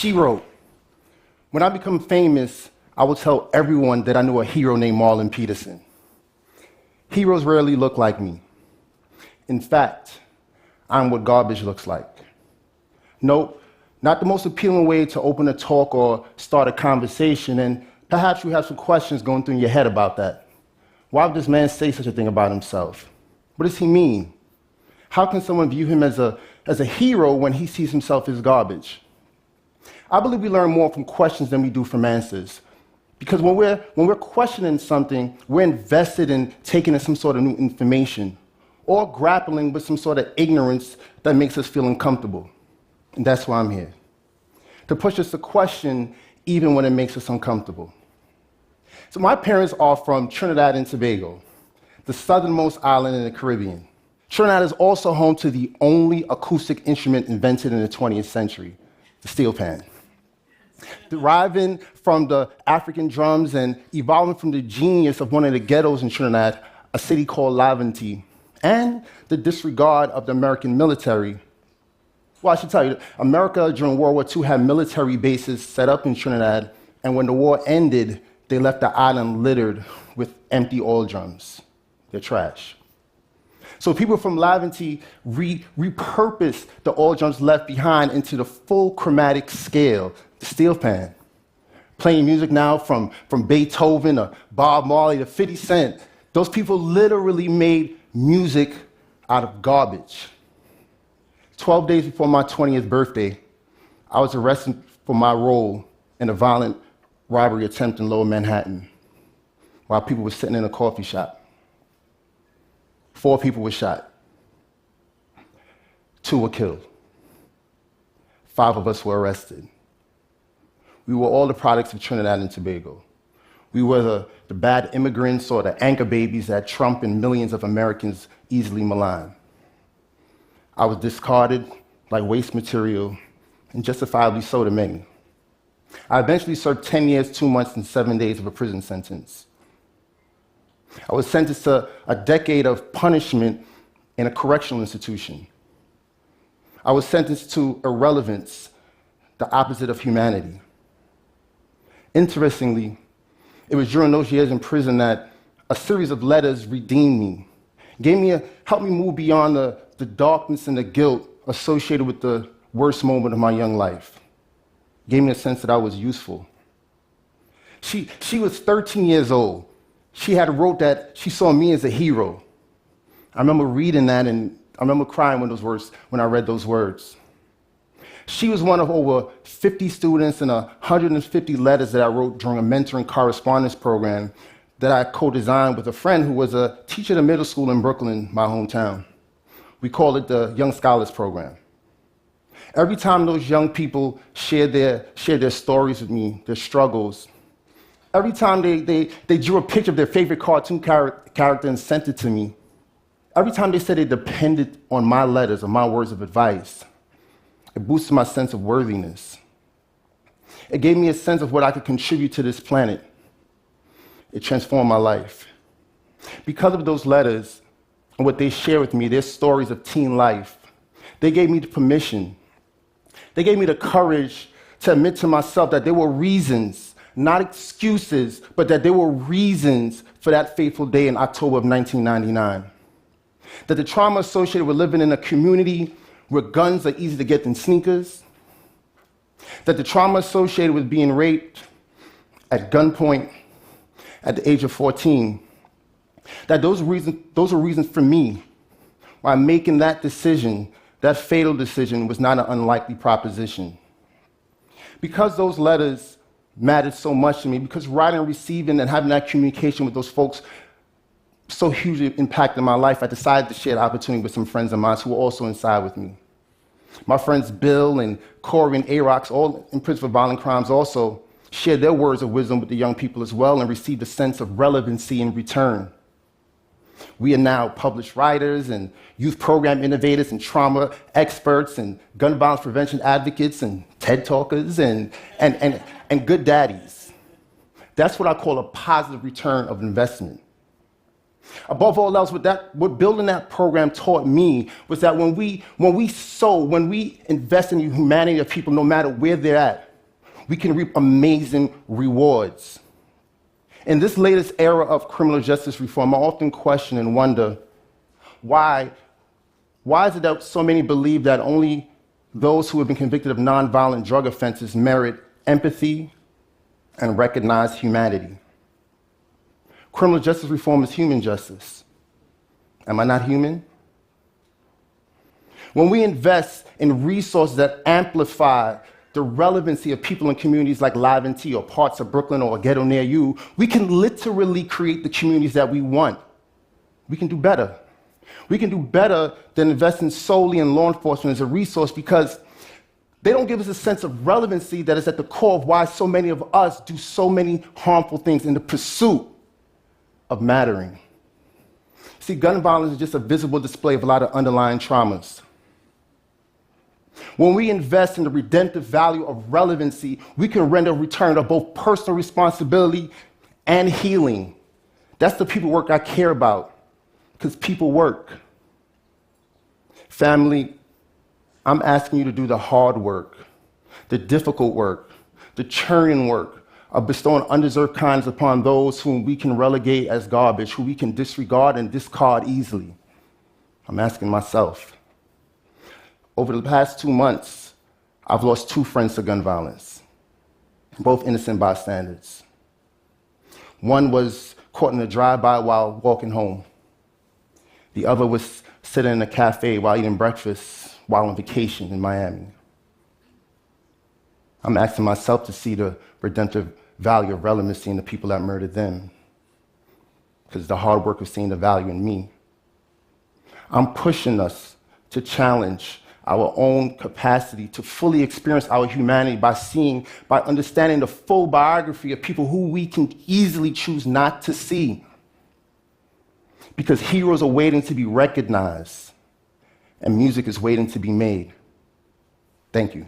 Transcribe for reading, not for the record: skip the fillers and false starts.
She wrote, "When I become famous, I will tell everyone that I knew a hero named Marlon Peterson. Heroes rarely look like me. In fact, I'm what garbage looks like. No, not the most appealing way to open a talk or start a conversation, and perhaps you have some questions going through your head about that. Why would this man say such a thing about himself? What does he mean? How can someone view him as a hero when he sees himself as garbage?" I believe we learn more from questions than we do from answers. Because when we're questioning something, we're invested in taking in some sort of new information or grappling with some sort of ignorance that makes us feel uncomfortable. And that's why I'm here, to push us to question even when it makes us uncomfortable. So my parents are from Trinidad and Tobago, the southernmost island in the Caribbean. Trinidad is also home to the only acoustic instrument invented in the 20th century, the steel pan. Deriving from the African drums and evolving from the genius of one of the ghettos in Trinidad, a city called Laventille, and the disregard of the American military. Well, I should tell you, America during World War II had military bases set up in Trinidad, and when the war ended, they left the island littered with empty oil drums. They're trash. So people from Laventille repurposed the oil drums left behind into the full chromatic scale, the steel pan. Playing music now from Beethoven to Bob Marley to 50 Cent. Those people literally made music out of garbage. 12 days before my 20th birthday, I was arrested for my role in a violent robbery attempt in Lower Manhattan while people were sitting in a coffee shop. 4 people were shot. 2 were killed. 5 of us were arrested. We were all the products of Trinidad and Tobago. We were the bad immigrants or the anchor babies that Trump and millions of Americans easily malign. I was discarded like waste material, and justifiably so to many. I eventually served 10 years, 2 months, and 7 days of a prison sentence. I was sentenced to a decade of punishment in a correctional institution. I was sentenced to irrelevance, the opposite of humanity. Interestingly, it was during those years in prison that a series of letters redeemed me, helped me move beyond the darkness and the guilt associated with the worst moment of my young life. Gave me a sense that I was useful. She was 13 years old. She had wrote that she saw me as a hero. I remember reading that, and I remember crying when I read those words. She was one of over 50 students and 150 letters that I wrote during a mentoring correspondence program that I co-designed with a friend who was a teacher at a middle school in Brooklyn, my hometown. We called it the Young Scholars Program. Every time those young people shared their stories with me, their struggles, every time they drew a picture of their favorite cartoon character and sent it to me, every time they said they depended on my letters or my words of advice, it boosted my sense of worthiness. It gave me a sense of what I could contribute to this planet. It transformed my life. Because of those letters and what they shared with me, their stories of teen life, they gave me the permission. They gave me the courage to admit to myself that there were reasons, not excuses, but that there were reasons for that fateful day in October of 1999. That the trauma associated with living in a community where guns are easier to get than sneakers, that the trauma associated with being raped at gunpoint at the age of 14, that those are reasons for me why making that decision, that fatal decision, was not an unlikely proposition. Because those letters mattered so much to me, because writing and receiving and having that communication with those folks so hugely impacted my life, I decided to share the opportunity with some friends of mine who were also inside with me. My friends Bill and Corey and Arox, all in prison for violent crimes, also shared their words of wisdom with the young people as well and received a sense of relevancy in return. We are now published writers and youth program innovators and trauma experts and gun violence prevention advocates and TED talkers and good daddies. That's what I call a positive return of investment. Above all else, what building that program taught me was that when we invest in the humanity of people, no matter where they're at, we can reap amazing rewards. In this latest era of criminal justice reform, I often question and wonder why is it that so many believe that only those who have been convicted of nonviolent drug offenses merit empathy and recognize humanity? Criminal justice reform is human justice. Am I not human? When we invest in resources that amplify the relevancy of people in communities like Laventille or parts of Brooklyn or a ghetto near you, we can literally create the communities that we want. We can do better. We can do better than investing solely in law enforcement as a resource, because they don't give us a sense of relevancy that is at the core of why so many of us do so many harmful things in the pursuit of mattering. See, gun violence is just a visible display of a lot of underlying traumas. When we invest in the redemptive value of relevancy, we can render a return of both personal responsibility and healing. That's the people work I care about, because people work. Family, I'm asking you to do the hard work, the difficult work, the churning work of bestowing undeserved kindness upon those whom we can relegate as garbage, who we can disregard and discard easily. I'm asking myself. Over the past 2 months, I've lost 2 friends to gun violence, both innocent bystanders. One was caught in a drive-by while walking home. The other was sitting in a cafe while eating breakfast while on vacation in Miami. I'm asking myself to see the redemptive value of relevancy in the people that murdered them, because the hard work of seeing the value in me. I'm pushing us to challenge our own capacity to fully experience our humanity by understanding the full biography of people who we can easily choose not to see. Because heroes are waiting to be recognized, and music is waiting to be made. Thank you.